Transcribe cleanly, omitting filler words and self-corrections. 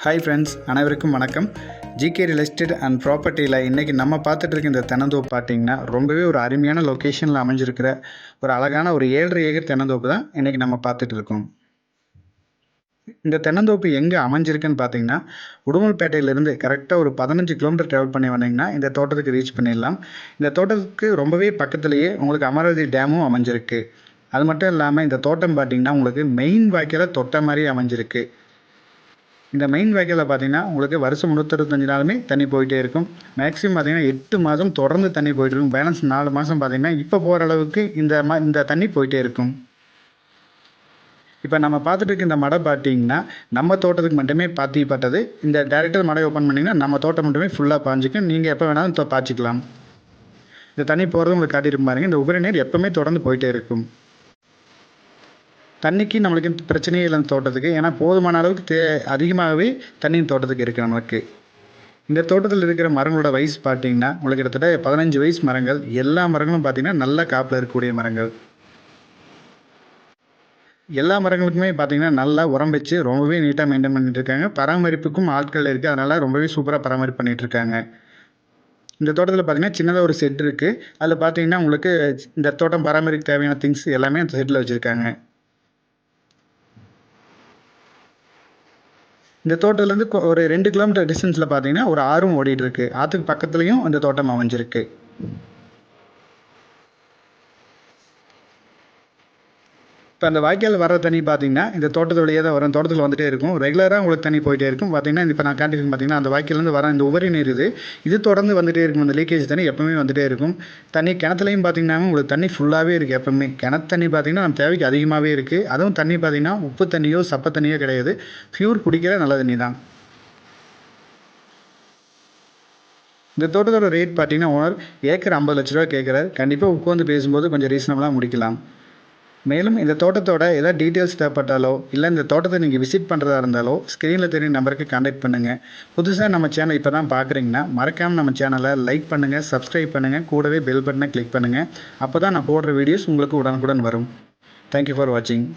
Hi friends, அனைவருக்கும் வணக்கம். GK real estate and ப்ராப்பர்ட்டியில் இன்றைக்கி நம்ம பார்த்துட்டு இருக்க இந்த தென்னந்தோப்பு பார்த்திங்கன்னா ரொம்பவே ஒரு அருமையான லொக்கேஷனில் அமைஞ்சிருக்கிற ஒரு அழகான ஒரு 7.5 ஏக்கர் தென்னந்தோப்பு தான் இன்றைக்கி நம்ம பார்த்துட்டு இருக்கோம். இந்த தென்னந்தோப்பு எங்கே அமைஞ்சிருக்குன்னு பார்த்தீங்கன்னா, உடுமல்பேட்டையிலேருந்து கரெக்டாக ஒரு 15 கிலோமீட்டர் ட்ராவல் பண்ணி வந்தீங்கன்னா இந்த தோட்டத்துக்கு ரீச் பண்ணிடலாம். இந்த தோட்டத்துக்கு ரொம்பவே பக்கத்துலேயே உங்களுக்கு அமராவதி டேமும் அமைஞ்சிருக்கு. அது மட்டும் இல்லாமல் இந்த தோட்டம் பார்த்திங்கன்னா உங்களுக்கு மெயின் வாய்க்கால தொட்ட மாதிரி அமைஞ்சிருக்கு. இந்த மெயின் வாய்க்காலில் பார்த்தீங்கன்னா உங்களுக்கு வருஷம் 365 நாளுமே தண்ணி போயிட்டே இருக்கும். மேக்ஸிமம் பார்த்தீங்கன்னா 8 மாதம் தொடர்ந்து தண்ணி போயிட்டு இருக்கும். பேலன்ஸ் 4 மாதம் பார்த்தீங்கன்னா இப்போ போகிற அளவுக்கு இந்த தண்ணி போயிட்டே இருக்கும். இப்போ நம்ம பார்த்துட்டு இருக்க இந்த மடை பார்த்தீங்கன்னா நம்ம தோட்டத்துக்கு மட்டுமே பாத்திப்பட்டது. இந்த டேரெக்டாக மடை ஓப்பன் பண்ணிங்கன்னா நம்ம தோட்டம் மட்டுமே ஃபுல்லாக பாஞ்சிக்கும். நீங்கள் எப்போ வேணாலும் பாய்ச்சிக்கலாம். இந்த தண்ணி போகிறது உங்களுக்கு காட்டியிருக்கும் பாருங்கள். இந்த உபரி நீர் எப்போவுமே தொடர்ந்து போயிட்டே இருக்கும். தண்ணிக்கு நம்மளுக்கு பிரச்சனையே இல்லை தோட்டத்துக்கு. ஏன்னா போதுமான அளவுக்கு அதிகமாகவே தண்ணி தோட்டத்துக்கு இருக்குது நமக்கு. இந்த தோட்டத்தில் இருக்கிற மரங்களோட வயசு பார்த்தீங்கன்னா உங்களுக்கு கிட்டத்தட்ட 15 வயசு மரங்கள். எல்லா மரங்களும் பார்த்தீங்கன்னா நல்ல காப்பில் இருக்கக்கூடிய மரங்கள். எல்லா மரங்களுக்குமே பார்த்தீங்கன்னா நல்லா உரம் வச்சு ரொம்பவே நீட்டாக மெயின்டைன் பண்ணிட்டு இருக்காங்க. பராமரிப்புக்கும் ஆட்கள் இருக்குது. அதனால் ரொம்பவே சூப்பராக பராமரிப்பு பண்ணிகிட்டு இருக்காங்க. இந்த தோட்டத்தில் பார்த்தீங்கன்னா சின்னதாக ஒரு செட் இருக்குது. அதில் பார்த்தீங்கன்னா உங்களுக்கு இந்த தோட்டம் பராமரிக்க தேவையான திங்ஸ் எல்லாமே அந்த செட்டில் வச்சுருக்காங்க. இந்த தோட்டத்துலேருந்து ஒரு 2 கிலோமீட்டர் டிஸ்டன்ஸில் பார்த்தீங்கன்னா ஒரு ஆறும் ஓடிட்டு இருக்கு. ஆற்றுக்கு பக்கத்துலேயும் இந்த தோட்டம் அமைஞ்சிருக்கு. இப்போ அந்த வாய்க்கால் வர தண்ணி பார்த்தீங்கன்னா இந்த தோட்டத்து வழியாக தான் வரும். தோட்டத்தில் வந்துகிட்டே இருக்கும். ரெகுலராக உங்களுக்கு தண்ணி போயிட்டே இருக்கும். பார்த்தீங்கன்னா இப்போ நான் காட்டியிருக்கேன் பார்த்தீங்கன்னா அந்த வாய்க்காலேருந்து வர இந்த உபரி நீர் இது தொடர்ந்து வந்துகிட்டே இருக்கும். இந்த லீக்கேஜ் தண்ணி எப்பவுமே வந்துகிட்டே இருக்கும். தண்ணி கிணத்துலையும் பார்த்தீங்கன்னா உங்களுக்கு தண்ணி ஃபுல்லாகவே இருக்குது. எப்பவுமே கிணத்து தண்ணி பார்த்தீங்கன்னா நம்ம தேவைக்கு அதிகமாகவே இருக்குது. அதுவும் தண்ணி பார்த்தீங்கன்னா உப்பு தண்ணியோ சப்பை தண்ணியோ கிடையாது. பியூர் குடிக்கிற நல்ல தண்ணி தான். இந்த தோட்டத்தோட ரேட் பார்த்தீங்கன்னா ஓனர் ஏக்கர் 50 லட்ச ரூபா கேட்குறாரு. கண்டிப்பாக உட்காந்து பேசும்போது கொஞ்சம் ரீசனபிளாக முடிக்கலாம். மேலும் இந்த தோட்டத்தோட ஏதாவது டீட்டெயில்ஸ் தேவைப்பட்டாலோ இல்லை இந்த தோட்டத்தை நீங்கள் விசிட் பண்ணுறதா இருந்தாலோ ஸ்க்ரீனில் தெரியும் நம்பருக்கு கான்டாக்ட் பண்ணுங்கள். புதுசாக நம்ம சேனல் இப்போ தான் பார்க்குறீங்கன்னா மறக்காமல் நம்ம சேனலை லைக் பண்ணுங்கள், சப்ஸ்கிரைப் பண்ணுங்கள், கூடவே பெல் பட்டனை கிளிக் பண்ணுங்கள். அப்போ தான் நான் போடுற வீடியோஸ் உங்களுக்கு உடனுக்குடன் வரும். தேங்க்யூ ஃபார் வாட்சிங்.